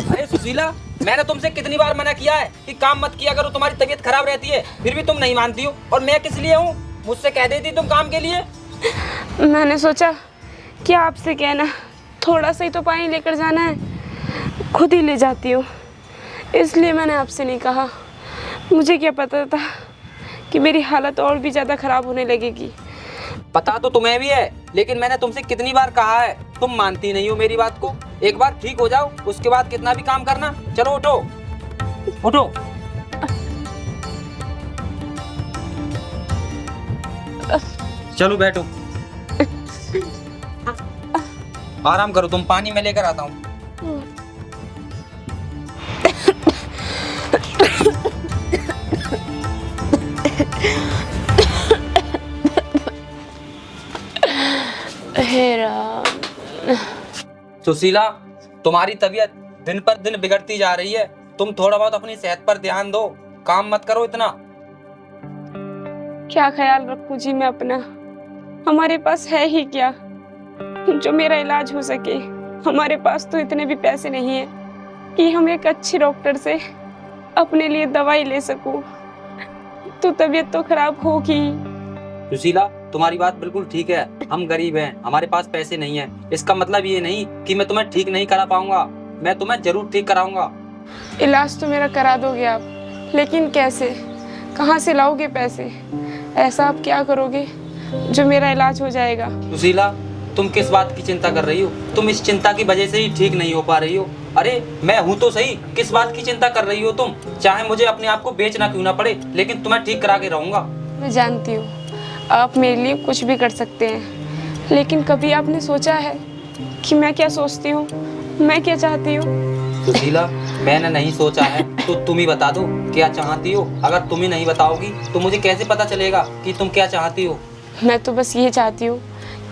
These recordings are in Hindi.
अरे सुशीला, मैंने तुमसे कितनी बार मना किया है कि काम मत किया करो, तुम्हारी तबीयत खराब रहती है, फिर भी तुम नहीं मानती हो। और मैं किस लिए हूँ? मुझसे कह देती तुम काम के लिए। मैंने सोचा कि आपसे कहना, थोड़ा सा ही तो पानी लेकर जाना है, खुद ही ले जाती हूँ, इसलिए मैंने आपसे नहीं कहा। मुझे क्या पता था कि मेरी हालत और भी ज़्यादा ख़राब होने लगेगी। पता तो तुम्हें भी है, लेकिन मैंने तुमसे कितनी बार कहा है, तुम मानती नहीं हो मेरी बात को। एक बार ठीक हो जाओ, उसके बाद कितना भी काम करना। चलो उठो उठो। चलो बैठो, आराम करो, तुम पानी में लेकर आता हूँ। हे राम। सुशीला, तुम्हारी तबीयत दिन पर दिन बिगड़ती जा रही है। तुम थोड़ा बहुत अपनी सेहत पर ध्यान दो, काम मत करो इतना। क्या ख्याल रखूं जी मैं अपना? हमारे पास है ही क्या जो मेरा इलाज हो सके? हमारे पास तो इतने भी पैसे नहीं है कि हम एक अच्छे डॉक्टर से अपने लिए दवाई ले सकूं। तो तबीयत तो खराब होगी। सुशीला, तुम्हारी बात बिल्कुल ठीक है। हम गरीब हैं, हमारे पास पैसे नहीं है। इसका मतलब ये नहीं कि मैं तुम्हें ठीक नहीं करा पाऊंगा। मैं तुम्हें जरूर ठीक कराऊंगा। इलाज तो मेरा करा दोगे आप, लेकिन कैसे? कहाँ से लाओगे पैसे? ऐसा आप क्या करोगे जो मेरा इलाज हो जाएगा? सुशीला, तुम किस बात की चिंता कर रही हो? तुम इस चिंता की वजह से ही ठीक नहीं हो पा रही हो। अरे मैं हूँ तो सही, किस बात की चिंता कर रही हो तुम? चाहे मुझे अपने आप को बेचना क्यों ना पड़े, लेकिन तुम्हें ठीक करा के रहूंगा। मैं जानती हूँ आप मेरे लिए कुछ भी कर सकते हैं, लेकिन कभी आपने सोचा है कि मैं क्या सोचती हूँ, मैं क्या चाहती हूँ? सुशीला, मैंने नहीं सोचा है तो तुम ही बता दो क्या चाहती हो। अगर तुम ही नहीं बताओगी तो मुझे कैसे पता चलेगा कि तुम क्या चाहती हो? मैं तो बस ये चाहती हूँ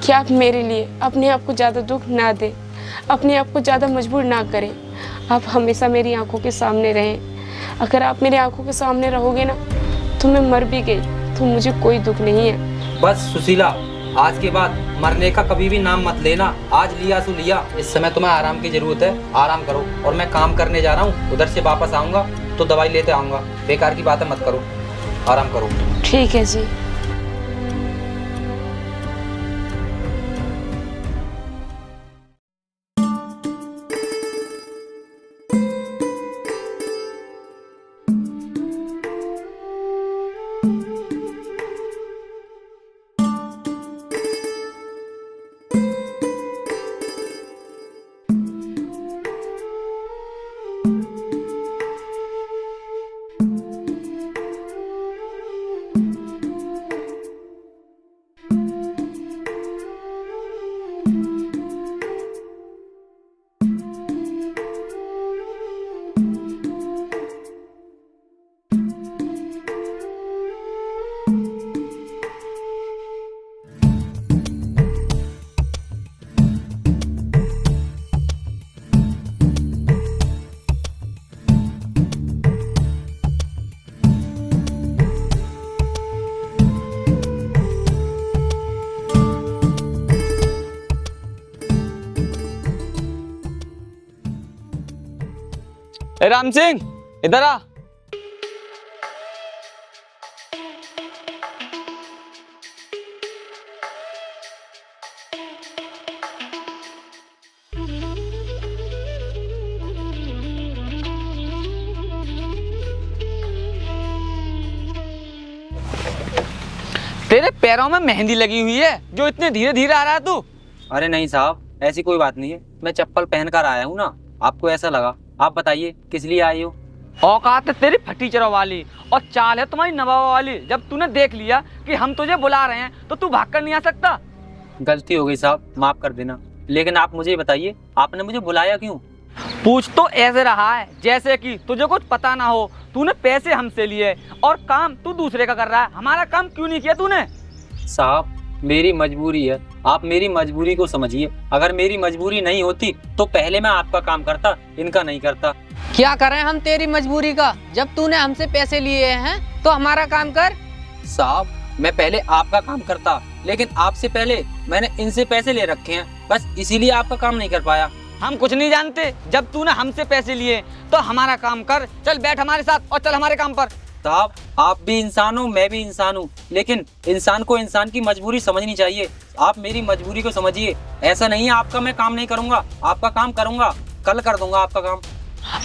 कि आप मेरे लिए अपने आप को ज़्यादा दुख ना दें, अपने आप को ज़्यादा मजबूर ना करें। आप हमेशा मेरी आंखों के सामने रहें। अगर आप मेरी आंखों के सामने रहोगे ना, तो मैं मर भी गई तो मुझे कोई दुख नहीं है। बस सुशीला, आज के बाद मरने का कभी भी नाम मत लेना। आज लिया सो लिया। इस समय तुम्हें आराम की जरूरत है, आराम करो। और मैं काम करने जा रहा हूँ, उधर से वापस आऊंगा तो दवाई लेते आऊंगा। बेकार की बातें मत करो, आराम करो। ठीक है जी। राम सिंह, इधर आ। तेरे पैरों में मेहंदी लगी हुई है, जो इतने धीरे धीरे आ रहा है तू? अरे नहीं साहब, ऐसी कोई बात नहीं है। मैं चप्पल पहन कर आया हूँ ना, आपको ऐसा लगा। आप बताइए किस लिए आई हो? औकात है तेरी फटी चरो वाली और चाल है तुम्हारी नवाब वाली। जब तूने देख लिया कि हम तुझे बुला रहे हैं तो तू भाग कर नहीं आ सकता। गलती हो गई साहब, माफ कर देना। लेकिन आप मुझे बताइए, आपने मुझे बुलाया क्यों? पूछ तो ऐसे रहा है जैसे कि तुझे कुछ पता ना हो। तूने पैसे हमसे लिए और काम तू दूसरे का कर रहा है। हमारा काम क्यों नहीं किया तूने? साहब, मेरी मजबूरी है, आप मेरी मजबूरी को समझिए। अगर मेरी मजबूरी नहीं होती तो पहले मैं आपका काम करता, इनका नहीं करता। क्या करें हम तेरी मजबूरी का? जब तूने हमसे पैसे लिए हैं तो हमारा काम कर। साहब, मैं पहले आपका काम करता, लेकिन आपसे पहले मैंने इनसे पैसे ले रखे हैं, बस इसीलिए आपका काम नहीं कर पाया। हम कुछ नहीं जानते, जब तूने हमसे पैसे लिए तो हमारा काम कर। चल बैठ हमारे साथ और चल हमारे काम पर। साहब आप भी इंसान हो, मैं भी इंसान हूँ, लेकिन इंसान को इंसान की मजबूरी समझनी चाहिए। आप मेरी मजबूरी को समझिए। ऐसा नहीं है आपका मैं काम नहीं करूँगा, आपका काम करूँगा, कल कर दूंगा आपका काम।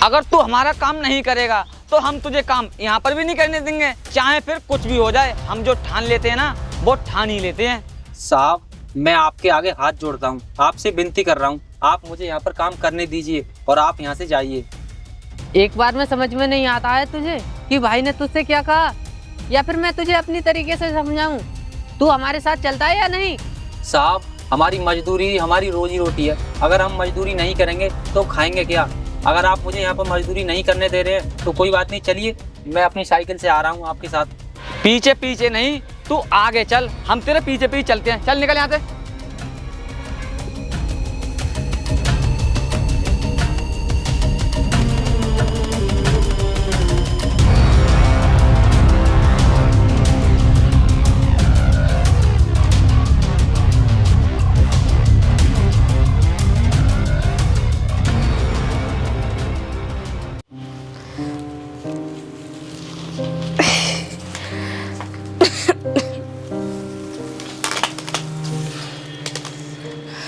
अगर तू हमारा काम नहीं करेगा तो हम तुझे काम यहाँ पर भी नहीं करने देंगे, चाहे फिर कुछ भी हो जाए। हम जो ठान लेते हैं ना वो ठान ही लेते हैं। साहब मैं आपके आगे हाथ जोड़ता हूँ, आपसे विनती कर रहा हूँ, आप मुझे यहाँ पर काम करने दीजिए और आप यहाँ से जाइए। एक बार में समझ में नहीं आता है तुझे कि भाई ने तुझसे क्या कहा, या फिर मैं तुझे अपनी तरीके से समझाऊं? तू हमारे साथ चलता है या नहीं? साहब हमारी मजदूरी हमारी रोजी रोटी है, अगर हम मजदूरी नहीं करेंगे तो खाएंगे क्या? अगर आप मुझे यहाँ पर मजदूरी नहीं करने दे रहे हैं तो कोई बात नहीं, चलिए मैं अपनी साइकिल से आ रहा हूँ आपके साथ। पीछे पीछे नहीं, तू आगे चल, हम तेरे पीछे पीछे चलते हैं। चल निकल यहाँ से।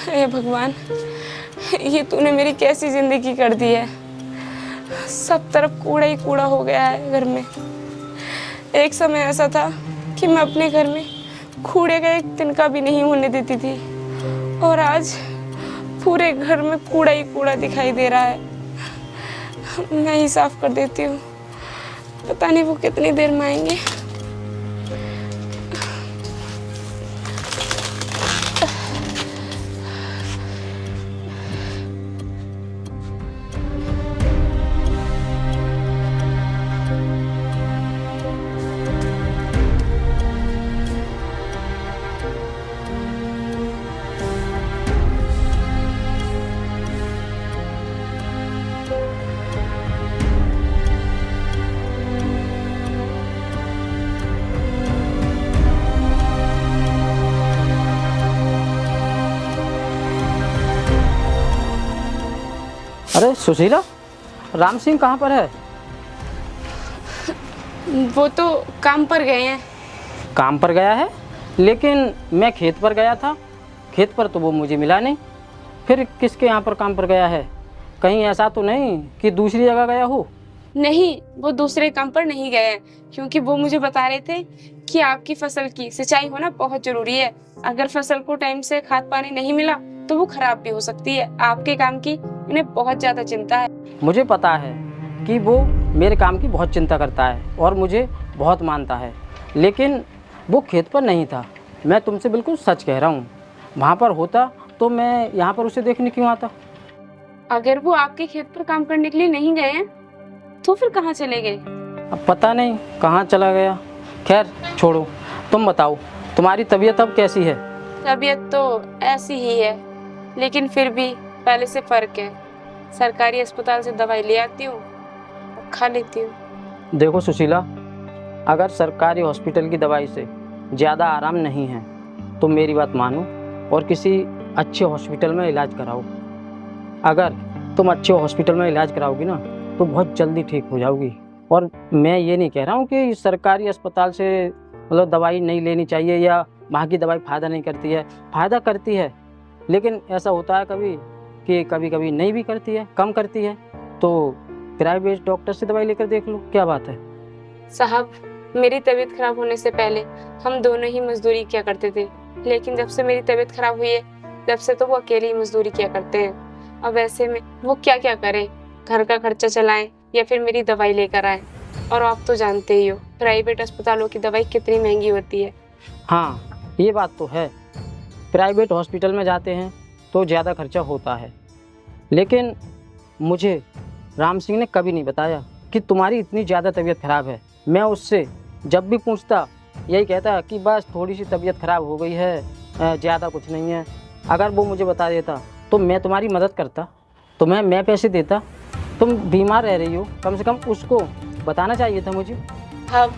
हे भगवान, ये तूने मेरी कैसी जिंदगी कर दी है। सब तरफ कूड़ा ही कूड़ा हो गया है घर में। एक समय ऐसा था कि मैं अपने घर में कूड़े का एक तिनका भी नहीं होने देती थी, और आज पूरे घर में कूड़ा ही कूड़ा दिखाई दे रहा है। मैं ही साफ कर देती हूँ, पता नहीं वो कितनी देर में आएंगे। अरे सुशीला, राम सिंह कहाँ पर है? वो तो काम पर गए हैं। काम पर गया है, लेकिन मैं खेत पर गया था, खेत पर तो वो मुझे मिला नहीं। फिर किसके यहाँ पर काम पर गया है? कहीं ऐसा तो नहीं कि दूसरी जगह गया हो? नहीं, वो दूसरे काम पर नहीं गए हैं, क्योंकि वो मुझे बता रहे थे कि आपकी फसल की सिंचाई होना बहुत जरूरी है। अगर फसल को टाइम से खाद पानी नहीं मिला तो वो खराब भी हो सकती है। आपके काम की उन्हें बहुत ज्यादा चिंता है। मुझे पता है कि वो मेरे काम की बहुत चिंता करता है और मुझे बहुत मानता है, लेकिन वो खेत पर नहीं था। मैं तुमसे बिल्कुल सच कह रहा हूँ, वहाँ पर होता तो मैं यहाँ पर उसे देखने क्यों आता? अगर वो आपके खेत पर काम करने के लिए नहीं गए हैं तो फिर कहाँ चले गए? अब पता नहीं कहाँ चला गया। खैर छोड़ो, तुम बताओ तुम्हारी तबीयत अब कैसी है? तबीयत तो ऐसी ही है, लेकिन फिर भी पहले से फर्क है। सरकारी अस्पताल से दवाई ले आती हूँ और खा लेती हूँ। देखो सुशीला, अगर सरकारी हॉस्पिटल की दवाई से ज़्यादा आराम नहीं है तो मेरी बात मानो और किसी अच्छे हॉस्पिटल में इलाज कराओ। अगर तुम अच्छे हॉस्पिटल में इलाज कराओगी ना तो बहुत जल्दी ठीक हो जाओगी। और मैं ये नहीं कह रहा हूँ कि सरकारी अस्पताल से मतलब दवाई नहीं लेनी चाहिए या वहाँ की दवाई फ़ायदा नहीं करती है। फ़ायदा करती है, लेकिन ऐसा होता है कभी कि कभी कभी नहीं भी करती है, कम करती है। तो प्राइवेट डॉक्टर से दवाई लेकर देख लो, क्या बात है। साहब, मेरी तबीयत खराब होने से पहले हम दोनों ही मजदूरी किया करते थे, लेकिन जब से मेरी तबीयत खराब हुई है तब से तो वो अकेले ही मजदूरी किया करते हैं। अब ऐसे में वो क्या क्या करें, घर का खर्चा चलाएं या फिर मेरी दवाई लेकर आए। और आप तो जानते ही हो प्राइवेट अस्पतालों की दवाई कितनी महंगी होती है। हाँ ये बात तो है, प्राइवेट हॉस्पिटल में जाते हैं तो ज़्यादा खर्चा होता है, लेकिन मुझे राम सिंह ने कभी नहीं बताया कि तुम्हारी इतनी ज़्यादा तबीयत ख़राब है। मैं उससे जब भी पूछता यही कहता कि बस थोड़ी सी तबीयत ख़राब हो गई है, ज़्यादा कुछ नहीं है। अगर वो मुझे बता देता तो मैं तुम्हारी मदद करता, तुम्हें मैं पैसे देता। तुम बीमार रह रही हो, कम से कम उसको बताना चाहिए था मुझे। अब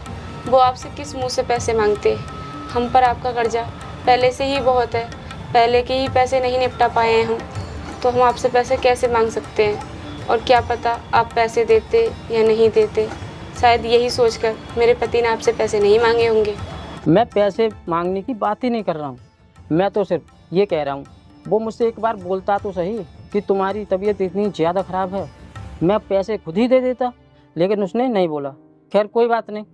वो आपसे किस मुंह से पैसे मांगते? हम पर आपका कर्जा पहले से ही बहुत है। पहले के ही पैसे नहीं निपटा पाए हैं हम, तो हम आपसे पैसे कैसे मांग सकते हैं? और क्या पता आप पैसे देते या नहीं देते। शायद यही सोचकर मेरे पति ने आपसे पैसे नहीं मांगे होंगे। मैं पैसे मांगने की बात ही नहीं कर रहा हूँ। मैं तो सिर्फ ये कह रहा हूँ, वो मुझसे एक बार बोलता तो सही कि तुम्हारी तबीयत इतनी ज़्यादा ख़राब है, मैं पैसे खुद ही दे देता, लेकिन उसने नहीं बोला। खैर कोई बात नहीं।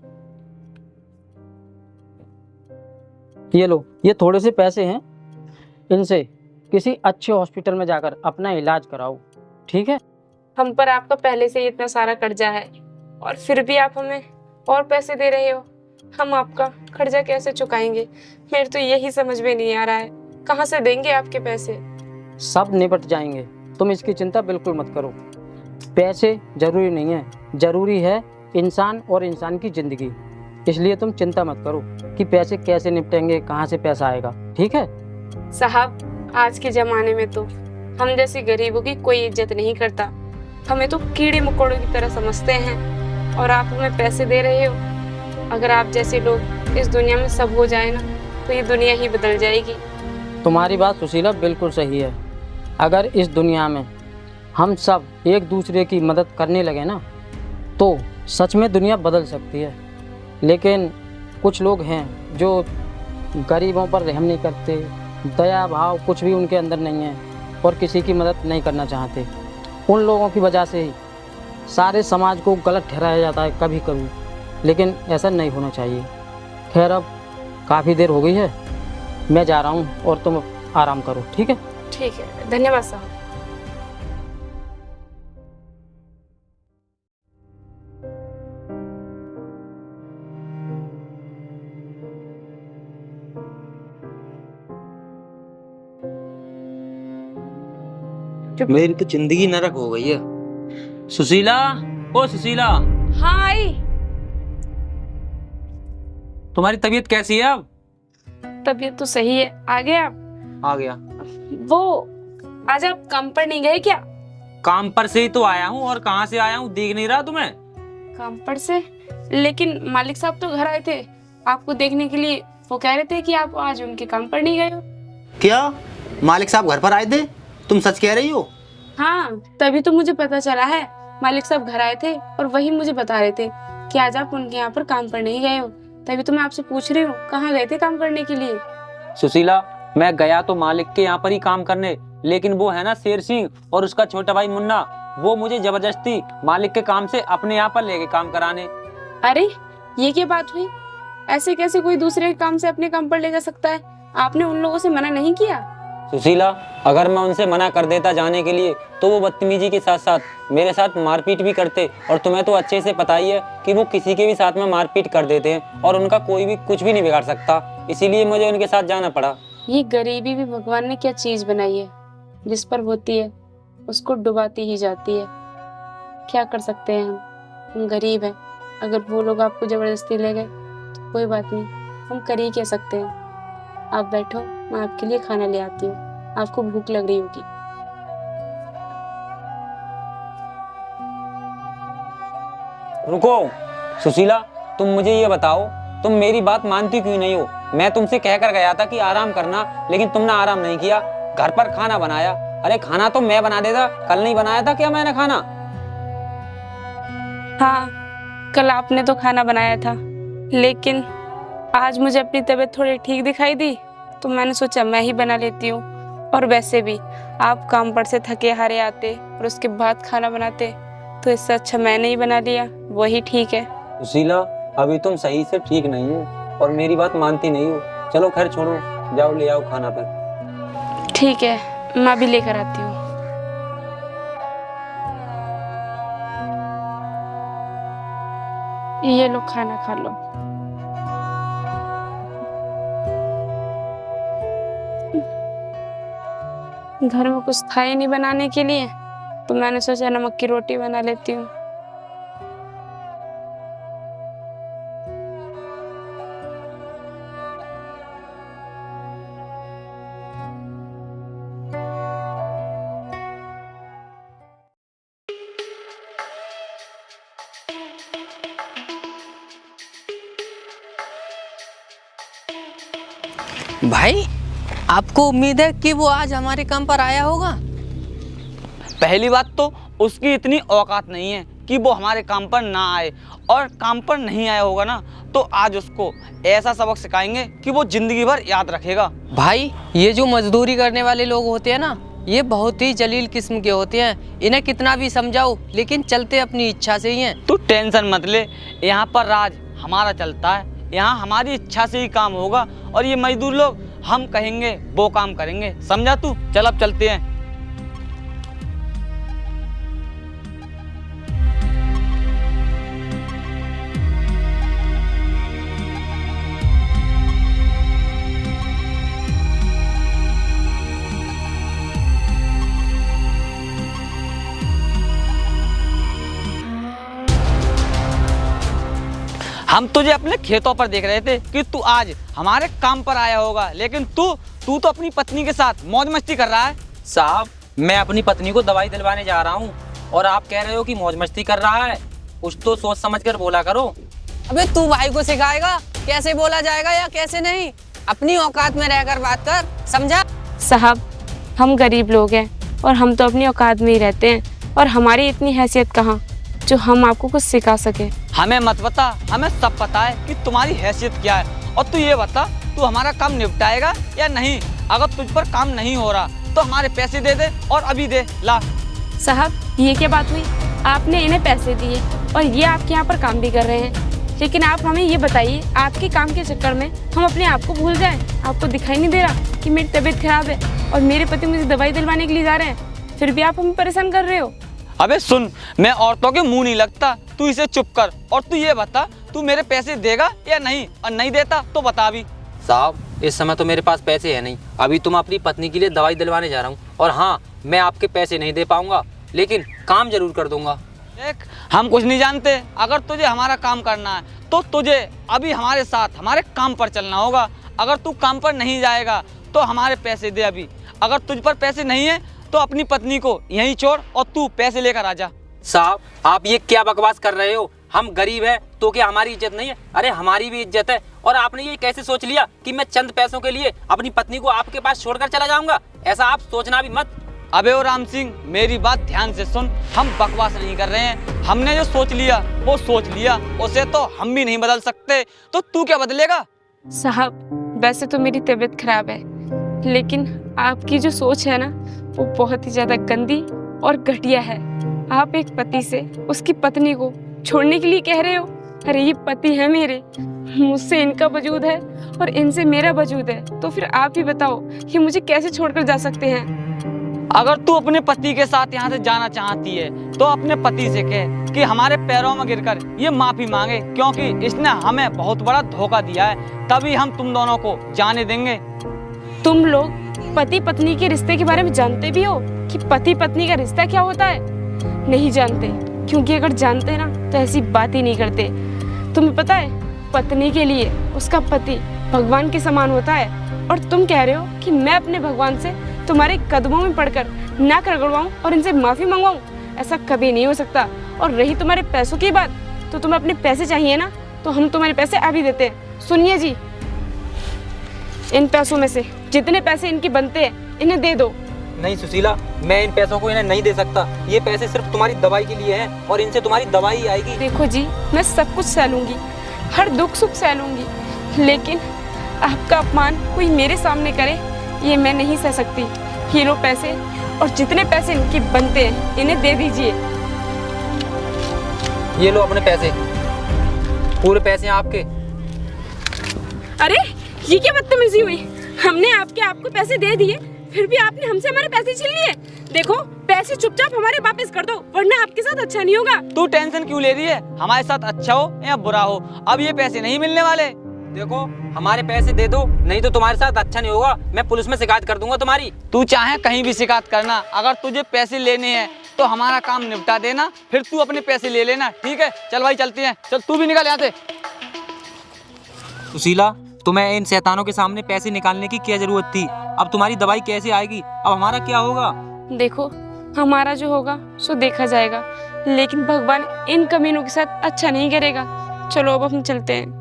ये लो, ये थोड़े से पैसे हैं, इनसे किसी अच्छे हॉस्पिटल में जाकर अपना इलाज कराओ, ठीक है? हम पर आपका पहले से ही इतना सारा कर्जा है और फिर भी आप हमें और पैसे दे रहे हो। हम आपका कर्जा कैसे चुकाएंगे? मेरे तो यही समझ में नहीं आ रहा है, कहाँ से देंगे आपके पैसे? सब निपट जाएंगे, तुम इसकी चिंता बिल्कुल मत करो। पैसे जरूरी नहीं है, जरूरी है इंसान और इंसान की ज़िंदगी। इसलिए तुम चिंता मत करो कि पैसे कैसे निपटेंगे, कहाँ से पैसा आएगा, ठीक है? साहब, आज के ज़माने में तो हम जैसे गरीबों की कोई इज्जत नहीं करता। हमें तो कीड़े मकोड़ों की तरह समझते हैं और आप हमें पैसे दे रहे हो। अगर आप जैसे लोग इस दुनिया में सब हो जाए ना, तो ये दुनिया ही बदल जाएगी। तुम्हारी बात सुशीला बिल्कुल सही है। अगर इस दुनिया में हम सब एक दूसरे की मदद करने लगे ना, तो सच में दुनिया बदल सकती है। लेकिन कुछ लोग हैं जो गरीबों पर रहम नहीं करते, दया भाव कुछ भी उनके अंदर नहीं है और किसी की मदद नहीं करना चाहते। उन लोगों की वजह से ही सारे समाज को गलत ठहराया जाता है कभी कभी, लेकिन ऐसा नहीं होना चाहिए। खैर, अब काफ़ी देर हो गई है, मैं जा रहा हूँ और तुम आराम करो, ठीक है? ठीक है, धन्यवाद साहब। मेरी तो जिंदगी नरक हो गई है। सुशीला, ओ सुशीला, हाँ आई। तुम्हारी तबीयत कैसी है अब? तबीयत तो सही है। आ गए आप? आ गया। वो आज आप काम पर नहीं गए क्या? काम पर से ही तो आया हूँ। और कहाँ से आया हूँ, दिख नहीं रहा तुम्हें? काम पर से? लेकिन मालिक साहब तो घर आए थे आपको देखने के लिए। वो कह रहे थे कि आप आज उनके काम पर नहीं गए हो। क्या मालिक साहब घर पर आए थे? तुम सच कह रही हो? हाँ, तभी तो मुझे पता चला है। मालिक साहब घर आए थे और वही मुझे बता रहे थे कि आज आप उनके यहाँ पर काम पर नहीं गए हो। तभी तो मैं आपसे पूछ रही हूँ, कहाँ गए थे काम करने के लिए? सुशीला, मैं गया तो मालिक के यहाँ पर ही काम करने, लेकिन वो है ना शेर सिंह और उसका छोटा भाई मुन्ना, वो मुझे जबरदस्ती मालिक के काम से अपने यहाँ पर लेके काम कराने। अरे ये क्या बात हुई? ऐसे कैसे कोई दूसरे के काम से अपने काम पर ले जा सकता है? आपने उन लोगों से मना नहीं किया? सुशीला, अगर मैं उनसे मना कर देता जाने के लिए तो वो बदतमीजी के साथ साथ मेरे साथ मारपीट भी करते। और तुम्हें तो अच्छे से पता ही है कि वो किसी के भी साथ में मारपीट कर देते हैं और उनका कोई भी कुछ भी नहीं बिगाड़ सकता। इसीलिए मुझे उनके साथ जाना पड़ा। ये गरीबी भी भगवान ने क्या चीज बनाई है, जिस पर होती है उसको डुबाती ही जाती है। क्या कर सकते हैं हम गरीब हैं। अगर वो लोग आपको जबरदस्ती ले गए तो कोई बात नहीं, हम कर ही क्या सकते हैं। आप बैठो, मैं आपके लिए खाना ले आती हूँ, आपको भूख लग रही होगी। रुको सुशीला, तुम मुझे ये बताओ, तुम मेरी बात मानती क्यों नहीं हो? मैं तुमसे कह कर गया था कि आराम करना, लेकिन तुमने आराम नहीं किया, घर पर खाना बनाया। अरे खाना तो मैं बना देता, कल नहीं बनाया था क्या मैंने खाना? हाँ, कल आपने तो खाना बनाया था, लेकिन आज मुझे अपनी तबीयत थोड़ी ठीक दिखाई दी तो मैंने सोचा मैं ही बना लेती हूँ। और वैसे भी आप काम पर से थके हारे आते और उसके बाद खाना बनाते, तो इससे अच्छा मैंने ही बना लिया, वही ठीक है। सुशीला, अभी तुम सही से ठीक नहीं हो और मेरी बात मानती नहीं हो। चलो खैर छोड़ो, जाओ ले आओ खाना फिर। ठीक है, मैं भी लेकर आती हूँ। ये लो, खाना खा लो। घर में कुछ था ही नहीं बनाने के लिए, तो मैंने सोचा नमक की रोटी बना लेती हूँ। भाई आपको उम्मीद है कि वो आज हमारे काम पर आया होगा? पहली बात तो उसकी इतनी औकात नहीं है कि वो हमारे काम पर ना आए, और काम पर नहीं आया होगा ना तो आज उसको ऐसा सबक सिखाएंगे कि वो जिंदगी भर याद रखेगा। भाई ये जो मजदूरी करने वाले लोग होते हैं ना, ये बहुत ही जलील किस्म के होते हैं। इन्हें कितना भी समझाओ लेकिन चलते अपनी इच्छा से ही हैं। तू टेंशन मत ले, यहाँ पर राज हमारा चलता है, यहाँ हमारी इच्छा से ही काम होगा, और ये मजदूर लोग हम कहेंगे वो काम करेंगे, समझा तू? चल अब चलते हैं। हम तुझे अपने खेतों पर देख रहे थे कि तू आज हमारे काम पर आया होगा, लेकिन तू तो अपनी पत्नी के साथ मौज मस्ती कर रहा है। साहब, मैं अपनी पत्नी को दवाई दिलवाने जा रहा हूँ और आप कह रहे हो कि मौज मस्ती कर रहा है। कुछ तो सोच समझ कर बोला करो। अबे तू भाई को सिखाएगा कैसे बोला जाएगा या कैसे नहीं? अपनी औकात में रहकर बात कर, समझा? साहब, हम गरीब लोग हैं और हम तो अपनी औकात में ही रहते हैं, और हमारी इतनी हैसियत कहाँ जो हम आपको कुछ सिखा सके। हमें मत बता, हमें सब पता है कि तुम्हारी हैसियत क्या है। और तू ये बता, तू हमारा काम निपटाएगा या नहीं? अगर तुझ पर काम नहीं हो रहा तो हमारे पैसे दे दे, और अभी दे ला। साहब, ये क्या बात हुई? आपने इन्हें पैसे दिए और ये आपके यहाँ पर काम भी कर रहे हैं, लेकिन आप हमें ये बताइए, आपके काम के चक्कर में हम अपने आप को भूल जाएं? आपको दिखाई नहीं दे रहा कि मेरी तबीयत खराब है और मेरे पति मुझे दवाई दिलवाने के लिए जा रहे हैं, फिर भी आप हमें परेशान कर रहे हो? अबे सुन, मैं औरतों के मुंह नहीं लगता, तू इसे चुप कर। और तू ये बता, तू मेरे पैसे देगा या नहीं? और नहीं देता तो बता भी। साहब, इस समय तो मेरे पास पैसे है नहीं, अभी तो मैं अपनी पत्नी के लिए दवाई दिलवाने जा रहा हूँ, और हाँ, मैं आपके पैसे नहीं दे पाऊंगा, लेकिन काम जरूर कर दूंगा। देख, हम कुछ नहीं जानते, अगर तुझे हमारा काम करना है तो तुझे अभी हमारे साथ हमारे काम पर चलना होगा। अगर तू काम पर नहीं जाएगा तो हमारे पैसे दे अभी। अगर तुझ पर पैसे नहीं है तो अपनी पत्नी को यहीं छोड़ और तू पैसे लेकर आ जा। साहब, आप ये क्या बकवास कर रहे हो? हम गरीब हैं तो क्या हमारी इज्जत नहीं है? अरे हमारी भी इज्जत है। और आपने ये कैसे सोच लिया कि मैं चंद पैसों के लिए अपनी पत्नी को आपके पास छोड़कर चला जाऊंगा? ऐसा आप सोचना भी मत। अबे ओ राम सिंह, मेरी बात ध्यान से सुन, हम बकवास नहीं कर रहे हैं। हमने जो सोच लिया वो सोच लिया, उसे तो हम भी नहीं बदल सकते, तो तू क्या बदलेगा? साहब, वैसे तो मेरी तबीयत खराब है, लेकिन आपकी जो सोच है ना, वो बहुत ही ज्यादा गंदी और घटिया है। आप एक पति से उसकी पत्नी को छोड़ने के लिए कह रहे हो? अरे ये पति है मेरे, मुझसे इनका वजूद है और इनसे मेरा वजूद है, तो फिर आप ही बताओ कि मुझे कैसे छोड़कर जा सकते हैं? अगर तू अपने पति के साथ यहाँ से जाना चाहती है तो अपने पति से कह कि हमारे पैरों में गिरकर ये माफी मांगे, क्योंकि इसने हमें बहुत बड़ा धोखा दिया है, तभी हम तुम दोनों को जाने देंगे। तुम लोग पति पत्नी के रिश्ते के बारे में जानते भी हो कि पति पत्नी का रिश्ता क्या होता है? नहीं जानते, क्योंकि अगर जानते ना तो ऐसी बात ही नहीं करते। तुम्हें पता है, पत्नी के लिए उसका पति भगवान के समान होता है, और तुम कह रहे हो कि मैं अपने भगवान से तुम्हारे कदमों में पड़कर नाक रगड़वाऊं और इनसे माफी मंगवाऊं? ऐसा कभी नहीं हो सकता। और रही तुम्हारे पैसों की बात, तो तुम्हें अपने पैसे चाहिए ना, तो हम तुम्हारे पैसे अभी देते हैं। सुनिए जी, इन पैसों में से जितने पैसे इनके बनते हैं इन्हें दे दो। नहीं सुशीला, मैं इन पैसों को इन्हें नहीं दे सकता। ये पैसे सिर्फ तुम्हारी दवाई के लिए हैं, और इनसे तुम्हारी दवाई आएगी। देखो जी, मैं सब कुछ सह लूंगी, हर दुख सुख सह लूंगी, लेकिन आपका अपमान कोई मेरे सामने करे, ये मैं नहीं सह सकती। ये लो पैसे, और जितने पैसे इनके बनते हैं इन्हें दे दीजिए। ये लो अपने पैसे, पूरे पैसे हैं आपके। अरे ये क्या बदतमीजी हुई? हमने आपको पैसे दे दिए, फिर भी आपने हमसे हमारे पैसे छीन लिए। देखो, पैसे चुपचाप हमारे वापस कर दो, वरना आपके साथ अच्छा नहीं होगा। तू टेंशन क्यों ले रही है? हमारे साथ अच्छा हो या बुरा हो, अब ये पैसे नहीं मिलने वाले। देखो, हमारे पैसे दे दो, नहीं तो तुम्हारे साथ अच्छा नहीं होगा। मैं पुलिस में शिकायत कर दूंगा तुम्हारी। तू चाहे कहीं भी शिकायत करना, अगर तुझे पैसे लेने हैं तो हमारा काम निपटा देना, फिर तू अपने पैसे ले लेना, ठीक है? चल भाई चलते हैं, चल तू भी निकल यहाँ से। सुशीला, तुम्हें इन शैतानों के सामने पैसे निकालने की क्या जरूरत थी? अब तुम्हारी दवाई कैसे आएगी? अब हमारा क्या होगा? देखो, हमारा जो होगा सो देखा जाएगा, लेकिन भगवान इन कमीनों के साथ अच्छा नहीं करेगा। चलो अब हम चलते हैं।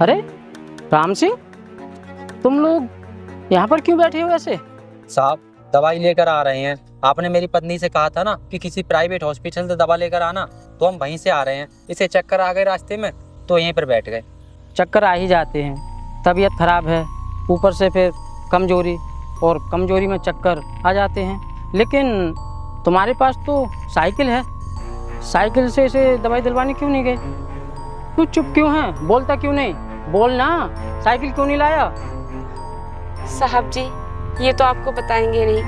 अरे राम सिंह, तुम लोग यहाँ पर क्यों बैठे हो ऐसे? साहब दवाई लेकर आ रहे हैं। आपने मेरी पत्नी से कहा था ना कि किसी प्राइवेट हॉस्पिटल से दवा लेकर आना, तो हम वहीं से आ रहे हैं। इसे चक्कर आ गए रास्ते में तो यहीं पर बैठ गए। चक्कर आ ही जाते हैं, तबीयत खराब है, ऊपर से फिर कमजोरी, और कमजोरी में चक्कर आ जाते हैं। लेकिन तुम्हारे पास तो साइकिल है, साइकिल से इसे दवाई दिलवाने क्यों नहीं गए? तू चुप क्यों है, बोलता क्यों नहीं? बोल ना, साइकिल क्यों नहीं लाया? साहब जी, ये तो आपको बताएंगे नहीं,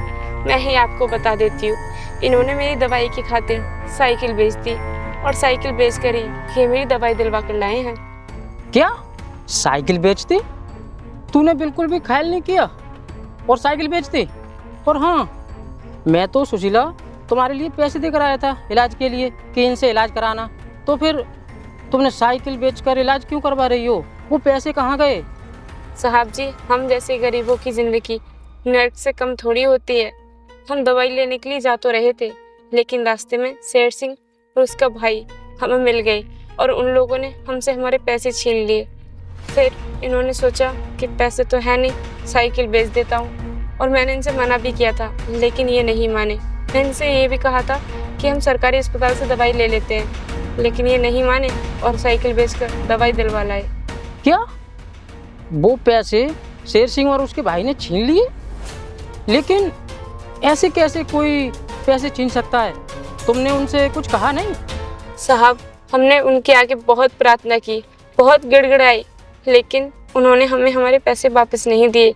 मैं ही आपको बता देती हूँ। इन्होंने मेरी दवाई की खातिर साइकिल बेच दी और साइकिल बेच कर ही ये मेरी दवाई दिलवा कर लाए हैं। क्या साइकिल बेच दी? तूने बिल्कुल भी ख्याल नहीं किया और साइकिल बेच दी? और हाँ, मैं तो सुशीला तुम्हारे लिए पैसे देकर आया था इलाज के लिए कि इनसे इलाज कराना, तो फिर तुमने साइकिल बेचकर इलाज क्यों करवा रही हो? वो पैसे कहाँ गए? साहब जी, हम जैसे गरीबों की जिंदगी नर्क से कम थोड़ी होती है। हम दवाई लेने के लिए जा तो रहे थे, लेकिन रास्ते में शेर सिंह और उसका भाई हमें मिल गए और उन लोगों ने हमसे हमारे पैसे छीन लिए। फिर इन्होंने सोचा कि पैसे तो है नहीं, साइकिल बेच देता हूँ, और मैंने इनसे मना भी किया था, लेकिन ये नहीं माने। मैंने इनसे ये भी कहा था कि हम सरकारी अस्पताल से दवाई ले लेते हैं, लेकिन ये नहीं माने और साइकिल बेचकर दवाई दिलवा लाए। क्या वो पैसे शेर सिंह और उसके भाई ने छीन लिए? लेकिन ऐसे कैसे कोई पैसे छीन सकता है? तुमने उनसे कुछ कहा नहीं? साहब, हमने उनके आगे बहुत प्रार्थना की, बहुत गिड़गिड़ाई, लेकिन उन्होंने हमें हमारे पैसे वापस नहीं दिए।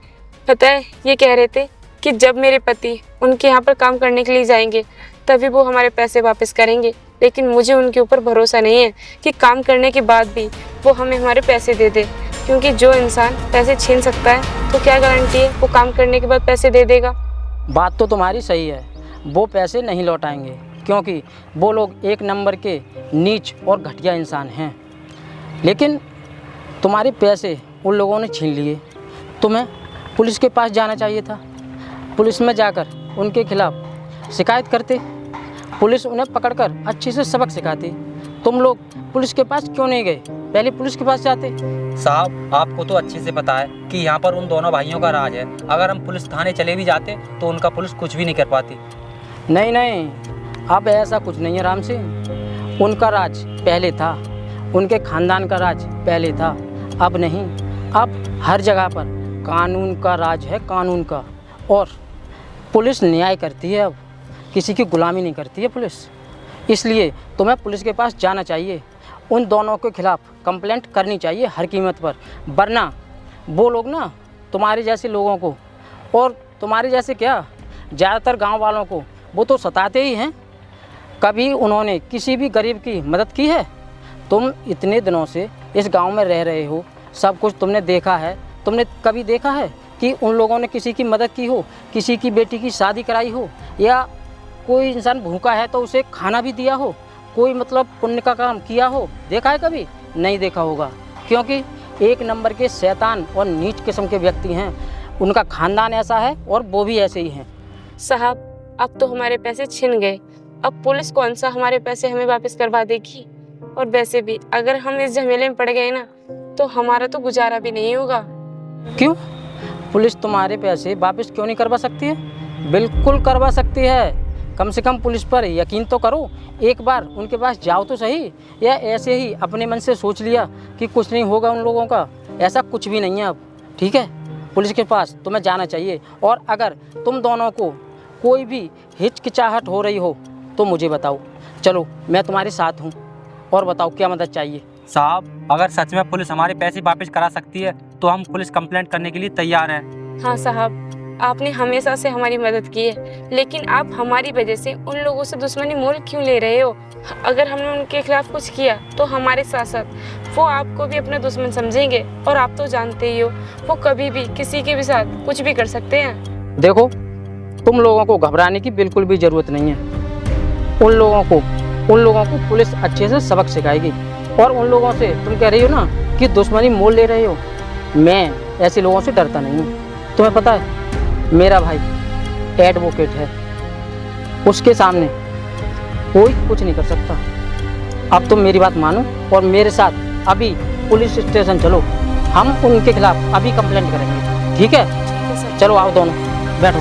पता है, ये कह रहे थे कि जब मेरे पति उनके यहाँ पर काम करने के लिए जाएंगे तभी वो हमारे पैसे वापस करेंगे, लेकिन मुझे उनके ऊपर भरोसा नहीं है कि काम करने के बाद भी वो हमें हमारे पैसे दे दे, क्योंकि जो इंसान पैसे छीन सकता है तो क्या गारंटी है वो काम करने के बाद पैसे दे देगा। बात तो तुम्हारी सही है, वो पैसे नहीं लौटाएंगे क्योंकि वो लोग एक नंबर के नीच और घटिया इंसान हैं। लेकिन तुम्हारे पैसे उन लोगों ने छीन लिए, तुम्हें पुलिस के पास जाना चाहिए था। पुलिस में जाकर उनके खिलाफ शिकायत करते, पुलिस उन्हें पकड़कर अच्छे से सबक सिखाती। तुम लोग पुलिस के पास क्यों नहीं गए? पहले पुलिस के पास जाते। साहब आपको तो अच्छे से पता है कि यहाँ पर उन दोनों भाइयों का राज है। अगर हम पुलिस थाने चले भी जाते तो उनका पुलिस कुछ भी नहीं कर पाती। नहीं नहीं, अब ऐसा कुछ नहीं है राम सिंह। उनका राज पहले था, उनके खानदान का राज पहले था, अब नहीं। अब हर जगह पर कानून का राज है, कानून का। और पुलिस न्याय करती है, अब किसी की गुलामी नहीं करती है पुलिस। इसलिए तुम्हें पुलिस के पास जाना चाहिए, उन दोनों के खिलाफ कंप्लेंट करनी चाहिए हर कीमत पर, वरना वो लोग ना तुम्हारे जैसे लोगों को, और तुम्हारे जैसे क्या, ज़्यादातर गांव वालों को वो तो सताते ही हैं। कभी उन्होंने किसी भी गरीब की मदद की है? तुम इतने दिनों से इस गांव में रह रहे हो, सब कुछ तुमने देखा है। तुमने कभी देखा है कि उन लोगों ने किसी की मदद की हो, किसी की बेटी की शादी कराई हो, या कोई इंसान भूखा है तो उसे खाना भी दिया हो, कोई मतलब पुण्य का काम किया हो? देखा है कभी? नहीं देखा होगा, क्योंकि एक नंबर के शैतान और नीच किस्म के व्यक्ति हैं। उनका खानदान ऐसा है और वो भी ऐसे ही हैं। साहब, अब तो हमारे पैसे छिन गए, अब पुलिस कौन सा हमारे पैसे हमें वापस करवा देगी? और वैसे भी अगर हम इस झमेले में पड़ गए ना तो हमारा तो गुजारा भी नहीं होगा। क्यों? पुलिस तुम्हारे पैसे वापस क्यों नहीं करवा सकती है? बिल्कुल करवा सकती है। कम से कम पुलिस पर यकीन तो करो, एक बार उनके पास जाओ तो सही। या ऐसे ही अपने मन से सोच लिया कि कुछ नहीं होगा उन लोगों का, ऐसा कुछ भी नहीं है अब। ठीक है, पुलिस के पास तुम्हें जाना चाहिए। और अगर तुम दोनों को कोई भी हिचकिचाहट हो रही हो तो मुझे बताओ, चलो मैं तुम्हारे साथ हूँ। और बताओ क्या मदद चाहिए? साहब अगर सच में पुलिस हमारे पैसे वापस करा सकती है तो हम पुलिस कंप्लेंट करने के लिए तैयार हैं। हाँ साहब, आपने हमेशा से हमारी मदद की है, लेकिन आप हमारी वजह से उन लोगों से दुश्मनी मोल क्यों ले रहे हो? अगर हमने उनके खिलाफ कुछ किया तो हमारे साथ साथ वो आपको भी अपना दुश्मन समझेंगे, और आप तो जानते ही हो वो कभी भी किसी के भी साथ कुछ भी कर सकते हैं। देखो, तुम लोगों को घबराने की बिल्कुल भी ज़रूरत नहीं है। उन लोगों को पुलिस अच्छे से सबक सिखाएगी। और उन लोगों से तुम कह रही हो ना कि दुश्मनी मोल ले रहे हो, मैं ऐसे लोगों से डरता नहीं हूँ। तुम्हें पता है मेरा भाई एडवोकेट है, उसके सामने कोई कुछ नहीं कर सकता। अब तुम मेरी बात मानो और मेरे साथ अभी पुलिस स्टेशन चलो। हम उनके खिलाफ अभी कंप्लेंट करेंगे। ठीक है, ठीक है सर। चलो आओ दोनों बैठो।